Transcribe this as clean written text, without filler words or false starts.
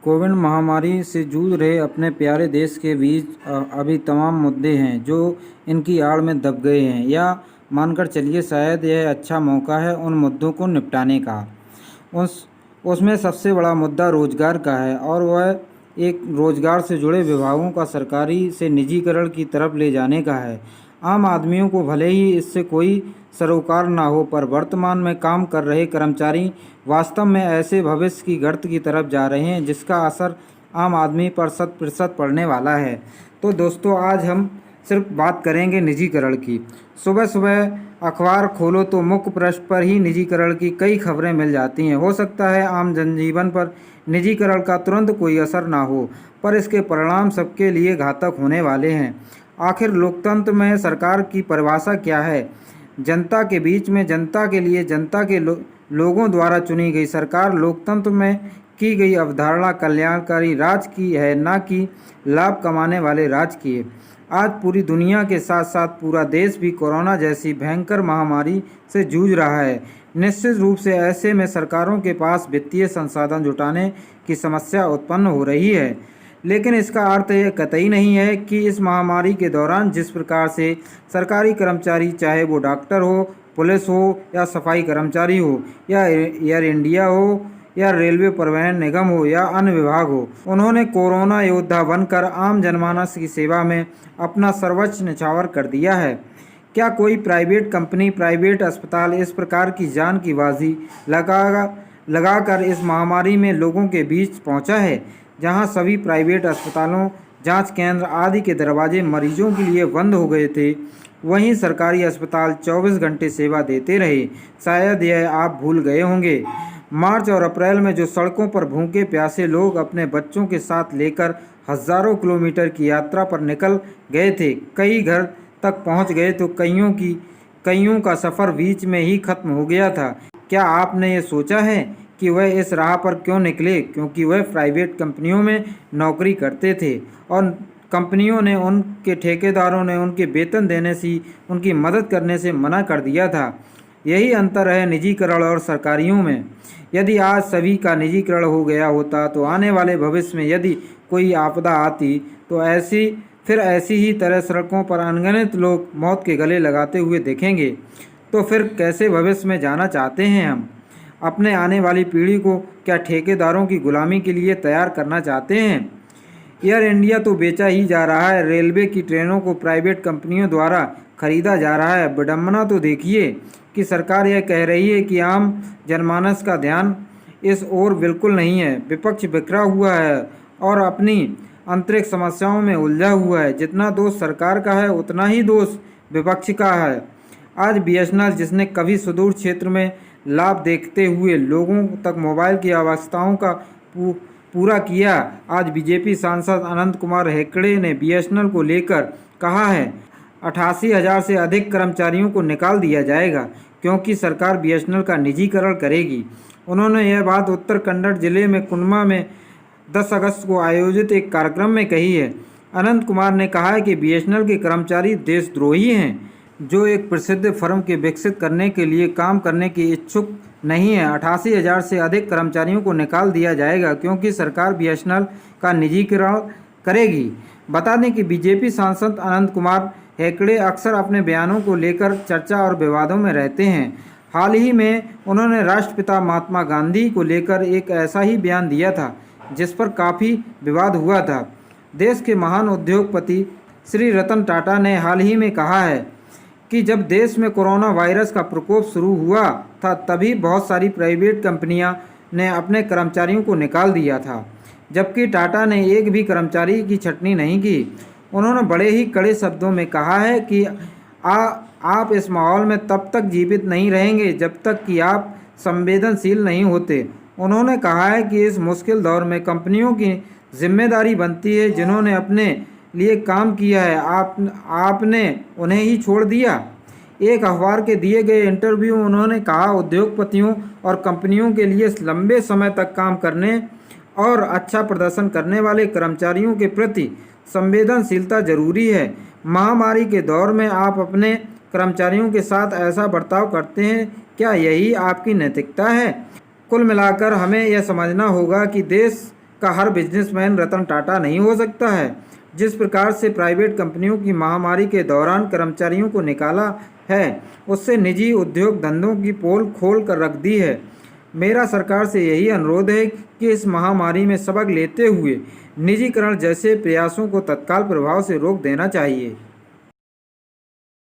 Covid महामारी से जूझ रहे अपने प्यारे देश के बीच अभी तमाम मुद्दे हैं जो इनकी आड़ में दब गए हैं, या मानकर चलिए शायद यह अच्छा मौका है उन मुद्दों को निपटाने का। उस उसमें सबसे बड़ा मुद्दा रोजगार का है, और वह एक रोजगार से जुड़े विभागों का सरकारी से निजीकरण की तरफ ले जाने का है। आम आदमियों को भले ही इससे कोई सरोकार ना हो, पर वर्तमान में काम कर रहे कर्मचारी वास्तव में ऐसे भविष्य की गर्त की तरफ जा रहे हैं जिसका असर आम आदमी पर 100% पड़ने वाला है। तो दोस्तों, आज हम सिर्फ बात करेंगे निजीकरण की। सुबह सुबह अखबार खोलो तो मुख्य पृष्ठ पर ही निजीकरण की कई खबरें मिल जाती हैं। हो सकता है आम जनजीवन पर निजीकरण का तुरंत कोई असर ना हो, पर इसके परिणाम सबके लिए घातक होने वाले हैं। आखिर लोकतंत्र में सरकार की परिभाषा क्या है? जनता के बीच में, जनता के लिए, जनता के लोगों द्वारा चुनी गई सरकार लोकतंत्र में की गई अवधारणा कल्याणकारी राज की है, ना कि लाभ कमाने वाले राज की है। आज पूरी दुनिया के साथ साथ पूरा देश भी कोरोना जैसी भयंकर महामारी से जूझ रहा है। निश्चित रूप से ऐसे में सरकारों के पास वित्तीय संसाधन जुटाने की समस्या उत्पन्न हो रही है, लेकिन इसका अर्थ यह कतई नहीं है कि इस महामारी के दौरान जिस प्रकार से सरकारी कर्मचारी, चाहे वो डॉक्टर हो, पुलिस हो, या सफाई कर्मचारी हो, या एयर इंडिया हो, या रेलवे परिवहन निगम हो, या अन्य विभाग हो, उन्होंने कोरोना योद्धा बनकर आम जनमानस की सेवा में अपना सर्वोच्च न्यौछावर कर दिया है। क्या कोई प्राइवेट कंपनी, प्राइवेट अस्पताल इस प्रकार की जान की बाजी लगाकर इस महामारी में लोगों के बीच पहुंचा है? जहां सभी प्राइवेट अस्पतालों, जांच केंद्र आदि के दरवाजे मरीजों के लिए बंद हो गए थे, वहीं सरकारी अस्पताल 24 घंटे सेवा देते रहे। शायद यह आप भूल गए होंगे। मार्च और अप्रैल में जो सड़कों पर भूखे प्यासे लोग अपने बच्चों के साथ लेकर हजारों किलोमीटर की यात्रा पर निकल गए थे, कई घर तक पहुंच गए तो कईयों का सफ़र बीच में ही खत्म हो गया था। क्या आपने ये सोचा है कि वह इस राह पर क्यों निकले? क्योंकि वह प्राइवेट कंपनियों में नौकरी करते थे और कंपनियों ने, उनके ठेकेदारों ने उनके वेतन देने से, उनकी मदद करने से मना कर दिया था। यही अंतर है निजीकरण और सरकारियों में। यदि आज सभी का निजीकरण हो गया होता तो आने वाले भविष्य में यदि कोई आपदा आती तो ऐसी ही तरह सड़कों पर अनगिनत लोग मौत के गले लगाते हुए देखेंगे। तो फिर कैसे भविष्य में जाना चाहते हैं हम? अपने आने वाली पीढ़ी को क्या ठेकेदारों की गुलामी के लिए तैयार करना चाहते हैं? एयर इंडिया तो बेचा ही जा रहा है, रेलवे की ट्रेनों को प्राइवेट कंपनियों द्वारा खरीदा जा रहा है। विडंबना तो देखिए कि सरकार यह कह रही है कि आम जनमानस का ध्यान इस ओर बिल्कुल नहीं है। विपक्ष बिखरा हुआ है और अपनी आंतरिक समस्याओं में उलझा हुआ है। जितना दोष सरकार का है उतना ही दोष विपक्ष का है। आज बीएसएनएल, जिसने कभी सुदूर क्षेत्र में लाभ देखते हुए लोगों तक मोबाइल की आवश्यकताओं का पूरा किया, आज बीजेपी सांसद अनंत कुमार हेगड़े ने बीएसएनएल को लेकर कहा है 88,000 से अधिक कर्मचारियों को निकाल दिया जाएगा क्योंकि सरकार बीएसएनएल का निजीकरण करेगी। उन्होंने यह बात उत्तर कन्नड़ जिले में कुनमा में 10 अगस्त को आयोजित एक कार्यक्रम में कही है। अनंत कुमार ने कहा है कि बीएसएनएल के कर्मचारी देशद्रोही हैं जो एक प्रसिद्ध फर्म के विकसित करने के लिए काम करने की इच्छुक नहीं है। 88,000 से अधिक कर्मचारियों को निकाल दिया जाएगा क्योंकि सरकार बीएसएनएल का निजीकरण करेगी। बता दें कि बीजेपी सांसद अनंत कुमार हेगड़े अक्सर अपने बयानों को लेकर चर्चा और विवादों में रहते हैं। हाल ही में उन्होंने राष्ट्रपिता महात्मा गांधी को लेकर एक ऐसा ही बयान दिया था जिस पर काफ़ी विवाद हुआ था। देश के महान उद्योगपति श्री रतन टाटा ने हाल ही में कहा है कि जब देश में कोरोना वायरस का प्रकोप शुरू हुआ था तभी बहुत सारी प्राइवेट कंपनियां ने अपने कर्मचारियों को निकाल दिया था, जबकि टाटा ने एक भी कर्मचारी की छटनी नहीं की। उन्होंने बड़े ही कड़े शब्दों में कहा है कि आप इस माहौल में तब तक जीवित नहीं रहेंगे जब तक कि आप संवेदनशील नहीं होते। उन्होंने कहा है कि इस मुश्किल दौर में कंपनियों की जिम्मेदारी बनती है जिन्होंने अपने लिए काम किया है, आपने उन्हें ही छोड़ दिया। एक अखबार के दिए गए इंटरव्यू में उन्होंने कहा उद्योगपतियों और कंपनियों के लिए लंबे समय तक काम करने और अच्छा प्रदर्शन करने वाले कर्मचारियों के प्रति संवेदनशीलता जरूरी है। महामारी के दौर में आप अपने कर्मचारियों के साथ ऐसा बर्ताव करते हैं, क्या यही आपकी नैतिकता है? कुल मिलाकर हमें यह समझना होगा कि देश का हर बिजनेसमैन रतन टाटा नहीं हो सकता है। जिस प्रकार से प्राइवेट कंपनियों की महामारी के दौरान कर्मचारियों को निकाला है, उससे निजी उद्योग धंधों की पोल खोल कर रख दी है। मेरा सरकार से यही अनुरोध है कि इस महामारी में सबक लेते हुए निजीकरण जैसे प्रयासों को तत्काल प्रभाव से रोक देना चाहिए।